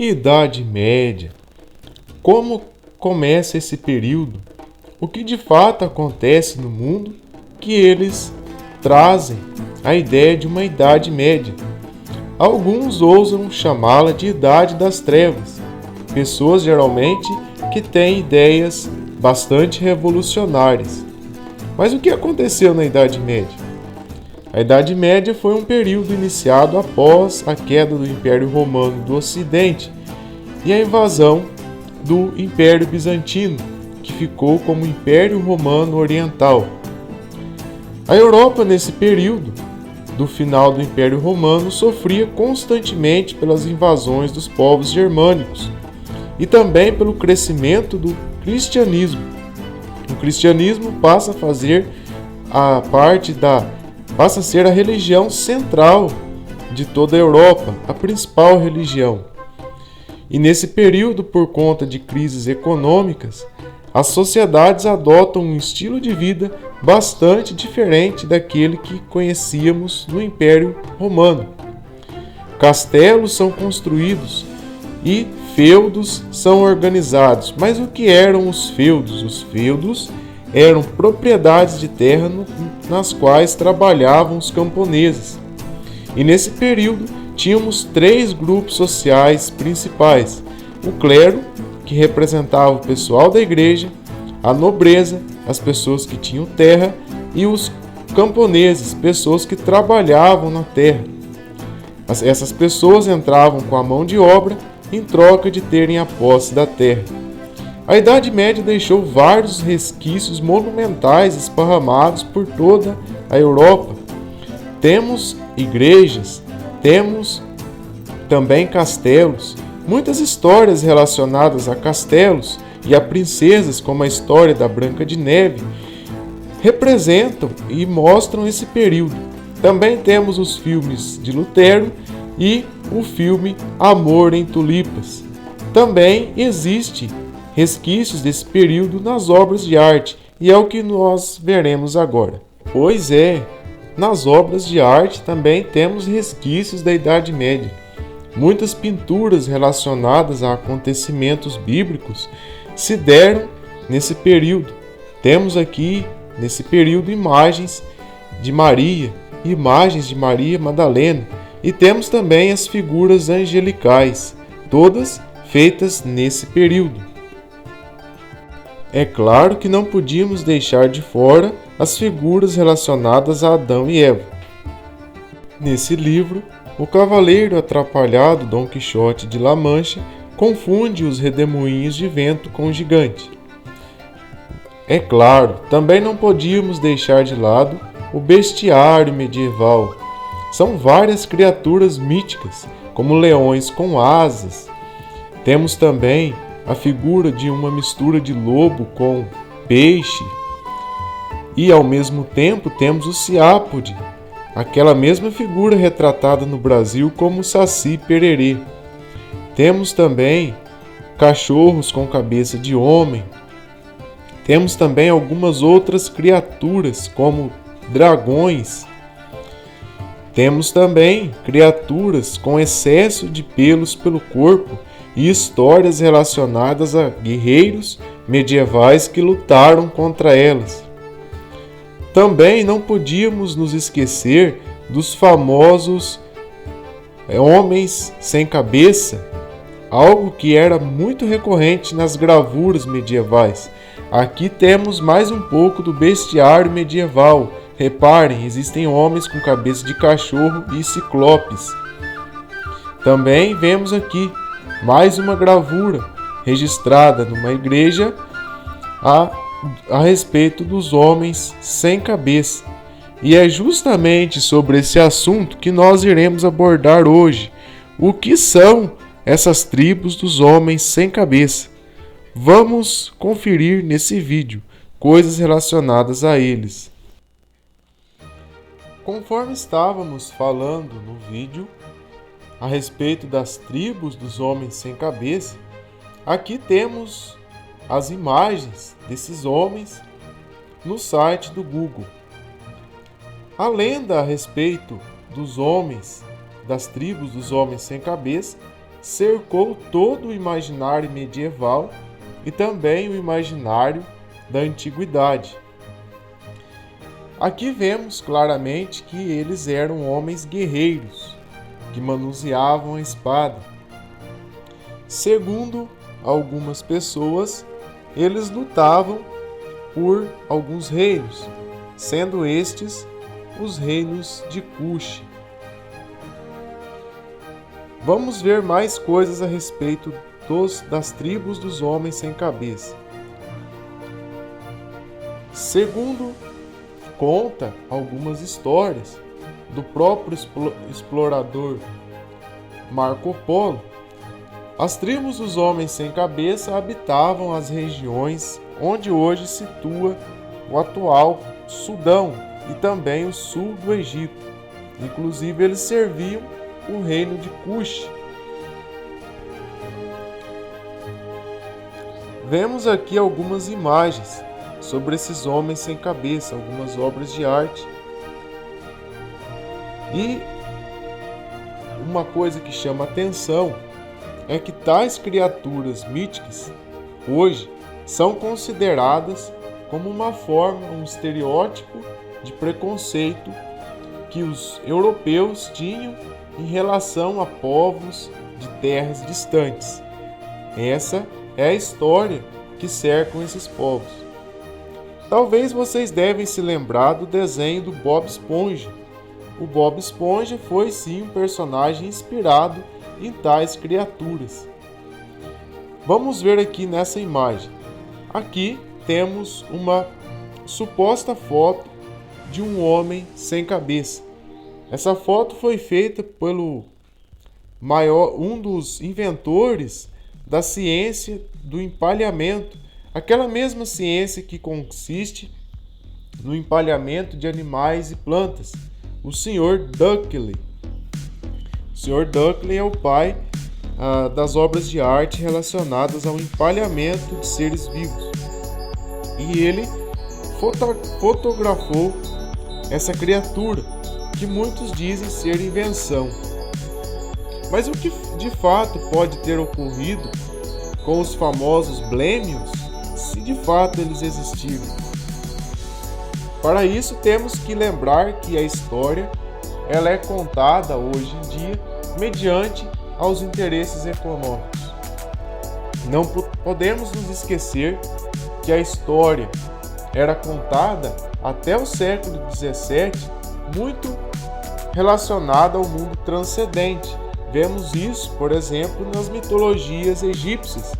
Idade Média. Como começa esse período? O que de fato acontece no mundo que eles trazem a ideia de uma Idade Média? Alguns ousam chamá-la de Idade das Trevas. Pessoas geralmente que têm ideias bastante revolucionárias. Mas o que aconteceu na Idade Média? A Idade Média foi um período iniciado após a queda do Império Romano do Ocidente e a invasão do Império Bizantino, que ficou como Império Romano Oriental. A Europa, nesse período do final do Império Romano, sofria constantemente pelas invasões dos povos germânicos e também pelo crescimento do cristianismo. O cristianismo passa a ser a religião central de toda a Europa, a principal religião. E nesse período, por conta de crises econômicas, as sociedades adotam um estilo de vida bastante diferente daquele que conhecíamos no Império Romano. Castelos são construídos e feudos são organizados. Mas o que eram os feudos? Os feudos eram propriedades de terra nas quais trabalhavam os camponeses. E nesse período tínhamos 3 grupos sociais principais: o clero, que representava o pessoal da igreja, a nobreza, as pessoas que tinham terra, e os camponeses, pessoas que trabalhavam na terra. Essas pessoas entravam com a mão de obra em troca de terem a posse da terra. A Idade Média deixou vários resquícios monumentais esparramados por toda a Europa. Temos igrejas, temos também castelos, muitas histórias relacionadas a castelos e a princesas, como a história da Branca de Neve, representam e mostram esse período. Também temos os filmes de Lutero e o filme Amor em Tulipas. Também existe resquícios desse período nas obras de arte, e é o que nós veremos agora. Pois é, nas obras de arte também temos resquícios da Idade Média. Muitas pinturas relacionadas a acontecimentos bíblicos se deram nesse período. Temos aqui, nesse período, imagens de Maria Madalena, e temos também as figuras angelicais, todas feitas nesse período. É claro que não podíamos deixar de fora as figuras relacionadas a Adão e Eva. Nesse livro, o cavaleiro atrapalhado Dom Quixote de La Mancha confunde os redemoinhos de vento com o gigante. É claro, também não podíamos deixar de lado o bestiário medieval. São várias criaturas míticas, como leões com asas. Temos também a figura de uma mistura de lobo com peixe. E ao mesmo tempo temos o Ciápode, aquela mesma figura retratada no Brasil como Saci Pererê. Temos também cachorros com cabeça de homem. Temos também algumas outras criaturas, como dragões. Temos também criaturas com excesso de pelos pelo corpo e histórias relacionadas a guerreiros medievais que lutaram contra elas. Também não podíamos nos esquecer dos famosos homens sem cabeça, algo que era muito recorrente nas gravuras medievais. Aqui temos mais um pouco do bestiário medieval. Reparem, existem homens com cabeça de cachorro e ciclopes. Também vemos aqui mais uma gravura registrada numa igreja a respeito dos homens sem cabeça. E é justamente sobre esse assunto que nós iremos abordar hoje. O que são essas tribos dos homens sem cabeça? Vamos conferir nesse vídeo coisas relacionadas a eles. Conforme estávamos falando no vídeo a respeito das tribos dos homens sem cabeça, aqui temos as imagens desses homens no site do Google. A lenda a respeito dos homens, das tribos dos homens sem cabeça, cercou todo o imaginário medieval e também o imaginário da antiguidade. Aqui vemos claramente que eles eram homens guerreiros, que manuseavam a espada. Segundo algumas pessoas, eles lutavam por alguns reinos, sendo estes os reinos de Cush. Vamos ver mais coisas a respeito das tribos dos homens sem cabeça. Segundo conta algumas histórias do próprio explorador Marco Polo, as tribos dos homens sem cabeça habitavam as regiões onde hoje situa o atual Sudão e também o sul do Egito. Inclusive, eles serviam o reino de Cush. Vemos aqui algumas imagens sobre esses homens sem cabeça, algumas obras de arte. E uma coisa que chama atenção é que tais criaturas míticas hoje são consideradas como uma forma, um estereótipo de preconceito que os europeus tinham em relação a povos de terras distantes. Essa é a história que cercam esses povos. Talvez vocês devem se lembrar do desenho do Bob Esponja. O Bob Esponja foi sim um personagem inspirado em tais criaturas. Vamos ver aqui nessa imagem. Aqui temos uma suposta foto de um homem sem cabeça. Essa foto foi feita pelo um dos inventores da ciência do empalhamento, aquela mesma ciência que consiste no empalhamento de animais e plantas, o Sr. Duckley. O Sr. Duckley é o pai das obras de arte relacionadas ao empalhamento de seres vivos. E ele fotografou essa criatura, que muitos dizem ser invenção. Mas o que de fato pode ter ocorrido com os famosos Blêmios, se de fato eles existiram? Para isso temos que lembrar que a história ela é contada hoje em dia mediante aos interesses econômicos. Não podemos nos esquecer que a história era contada até o século XVII muito relacionada ao mundo transcendente. Vemos isso, por exemplo, nas mitologias egípcias,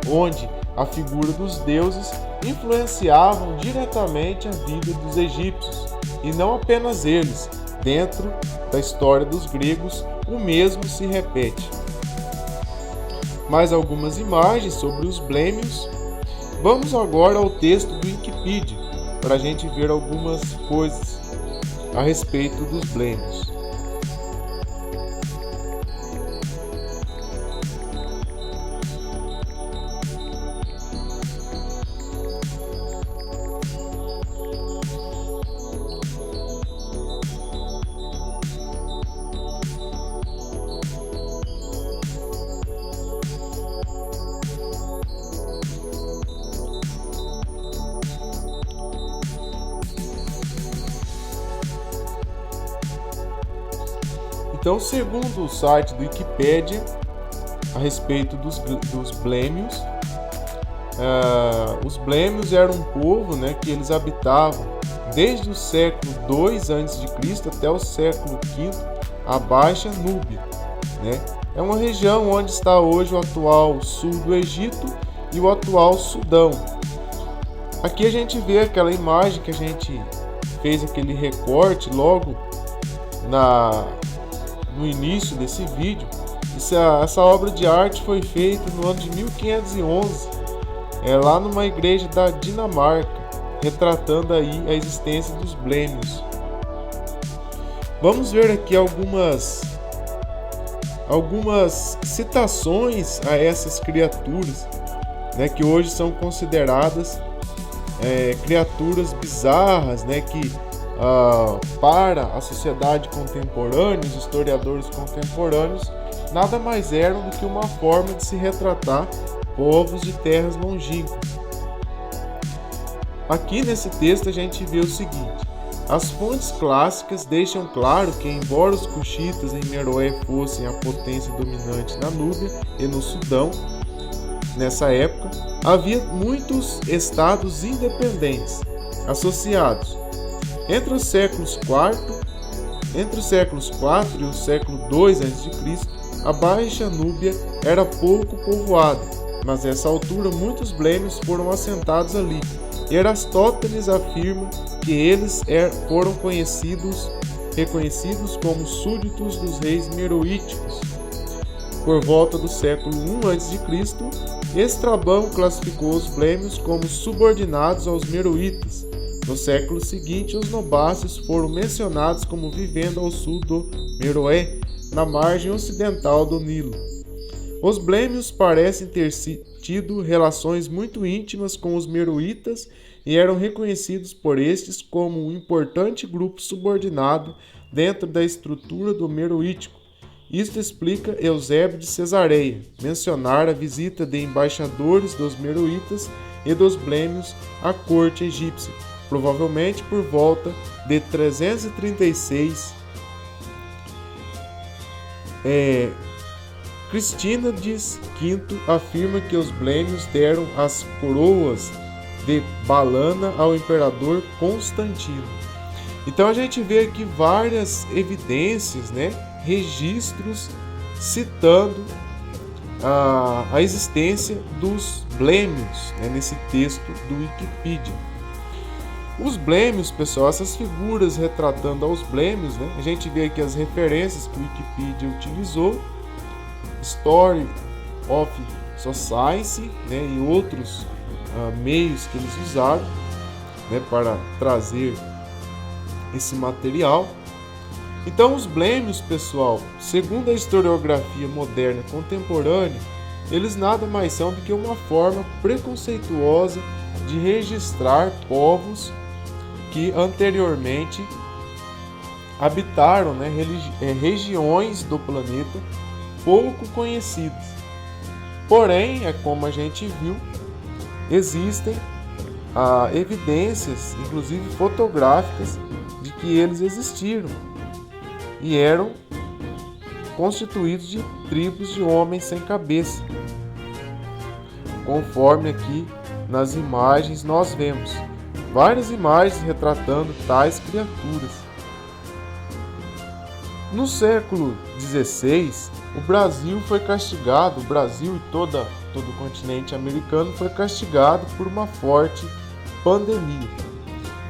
onde a figura dos deuses influenciavam diretamente a vida dos egípcios, e não apenas eles. Dentro da história dos gregos, o mesmo se repete. Mais algumas imagens sobre os Blêmios. Vamos agora ao texto do Wikipedia, para a gente ver algumas coisas a respeito dos Blêmios. Então, segundo o site do Wikipedia, a respeito dos Blêmios, os Blêmios eram um povo, que eles habitavam desde o século II a.C. até o século V, a Baixa Núbia. É uma região onde está hoje o atual sul do Egito e o atual Sudão. Aqui a gente vê aquela imagem que a gente fez aquele recorte logo no início desse vídeo. Essa obra de arte foi feita no ano de 1511, lá numa igreja da Dinamarca, retratando aí a existência dos Blêmios. Vamos ver aqui algumas citações a essas criaturas, que hoje são consideradas criaturas bizarras, que para a sociedade contemporânea, os historiadores contemporâneos, nada mais eram do que uma forma de se retratar povos de terras longínquas. Aqui nesse texto a gente vê o seguinte: as fontes clássicas deixam claro que, embora os cuxitas em Meroé fossem a potência dominante na Núbia e no Sudão, nessa época, havia muitos estados independentes associados. Entre os séculos IV e o século II a.C., a Baixa Núbia era pouco povoada, mas nessa altura muitos blêmios foram assentados ali, e Aristóteles afirma que eles foram reconhecidos como súditos dos reis meroíticos. Por volta do século I a.C., Estrabão classificou os blêmios como subordinados aos meroítas. No século seguinte, os nobáceos foram mencionados como vivendo ao sul do Meroé, na margem ocidental do Nilo. Os blêmios parecem ter tido relações muito íntimas com os meroítas e eram reconhecidos por estes como um importante grupo subordinado dentro da estrutura do meroítico. Isto explica Eusébio de Cesareia mencionar a visita de embaixadores dos meroítas e dos blêmios à corte egípcia, provavelmente por volta de 336. Cristínides V afirma que os blêmios deram as coroas de Balana ao imperador Constantino. Então a gente vê aqui várias evidências, registros citando a existência dos blêmios, nesse texto do Wikipedia. Os blêmios, pessoal, essas figuras retratando aos blêmios, a gente vê aqui as referências que o Wikipedia utilizou: Story of Society, e outros meios que eles usaram, para trazer esse material. Então, os blêmios, pessoal, segundo a historiografia moderna contemporânea, eles nada mais são do que uma forma preconceituosa de registrar povos que anteriormente habitaram regiões do planeta pouco conhecidas. Porém, como a gente viu, existem evidências, inclusive fotográficas, de que eles existiram e eram constituídos de tribos de homens sem cabeça, conforme aqui nas imagens nós vemos várias imagens retratando tais criaturas. No século XVI, o Brasil e todo o continente americano foi castigado por uma forte pandemia.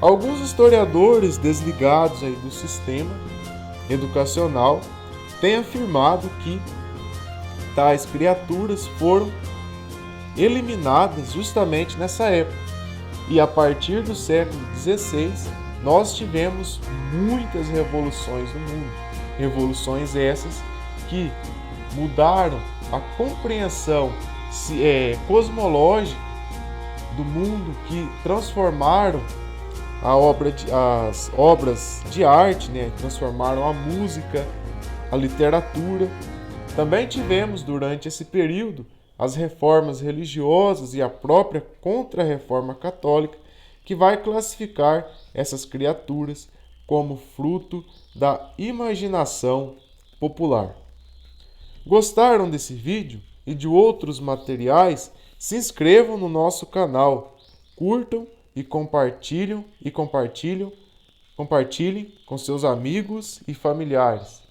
Alguns historiadores desligados do sistema educacional têm afirmado que tais criaturas foram eliminadas justamente nessa época. E a partir do século XVI, nós tivemos muitas revoluções no mundo. Revoluções essas que mudaram a compreensão cosmológica do mundo, que transformaram as obras de arte, transformaram a música, a literatura. Também tivemos durante esse período as reformas religiosas e a própria Contra-Reforma Católica, que vai classificar essas criaturas como fruto da imaginação popular. Gostaram desse vídeo e de outros materiais? Se inscrevam no nosso canal, curtam e compartilhem com seus amigos e familiares.